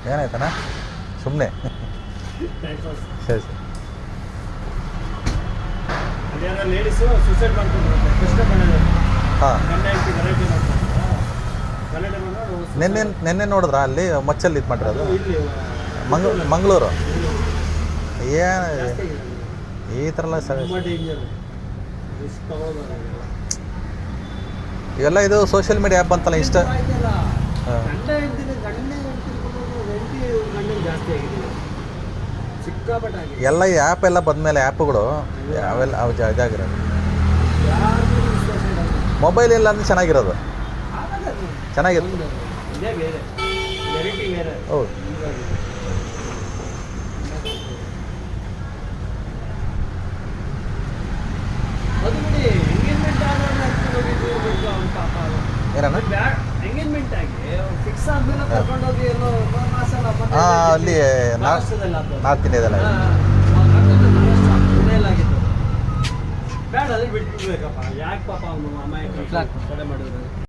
ಏನಾಯ್ತಣ್ಣ ಸುಮ್ಮನೆ ಸರಿ ಸರಿ ಲೇಡೀಸು ಸೂಸೈಡ್ ಮಾಡ್ಕೊಂಡ್ರು ಕೃಷ್ಣ ಮನೆ ಹಾಂ ಗಲಾಟೆ ಮಾಡ್ತಾರೆ ನೆನ್ನೆ ನೋಡಿದ್ರಾ ಅಲ್ಲಿ ಮಚ್ಚಲ್ಲಿ ಇದು ಮಾಡಿರೋದು ಇಲ್ಲಿ ಮಂಗಳೂರು ಏನು ಈ ಥರ ಎಲ್ಲ ಸರ್ ತುಂಬ ಡೇಂಜರ್ ರಿಸ್ಕ್ ತಗೊಳ್ಳೋದು ಇವೆಲ್ಲ ಇದು ಸೋಷಿಯಲ್ ಮೀಡಿಯಾ ಆ್ಯಪ್ ಅಂತಲ್ಲ ಇಷ್ಟ ಹಾಂ ಗಂಡ ಹೆಂಡ್ತಿನ ಹೆಂಡತಿ ಗಂಡನ ಜಾಸ್ತಿ ಆಗಿದೆ ಸಿಕ್ಕಾಪಟ್ಟೆ ಆಗಿದೆ ಎಲ್ಲ ಈ ಆ್ಯಪ್ ಎಲ್ಲ ಬಂದಮೇಲೆ ಆ್ಯಪ್ಗಳು ಯಾವೆಲ್ಲ ಅವು ಇದಾಗಿರೋದು ಯಾರಿಗೂ ವಿಶ್ವಾಸ ಇಲ್ಲ ಮೊಬೈಲ್ ಇಲ್ಲ ಅಂದ್ರೆ ಚೆನ್ನಾಗಿರೋದು ಚೆನ್ನಾಗಿರೋದು ಇದೇ ಬೇರೆ ವೆರೈಟಿ ಬೇರೆ ಹೌದು ಅದು ಬಿಡಿ ಎಂಗೇಜ್ಮೆಂಟ್ ಆಗೋದು ಅವ್ನು ಪಾಪ ಏನಣ್ಣ ಎಂಗೇಜ್ಮೆಂಟ್ ಆಗಿ ಫಿಕ್ಸ್ ಆದ್ಮೇಲೆ ಕರ್ಕೊಂಡೋಗಿ ಎಲ್ಲೋ ಮಾಸಲ್ಲ ಹಾಂ ಅಲ್ಲಿ ನಾರ್ತ್ ಇಂಡಿಯಾದಲ್ಲ ಮನೆಯಲ್ಲಾಗಿತ್ತು ಬೇಡ ಅಲ್ಲಿ ಬಿಟ್ಬಿಡ್ಬೇಕಪ್ಪ ಯಾಕೆ ಪಾಪ ಅವನು ಅಮಾಯಕ ಕೊಲೆ ಮಾಡಿದ್ರು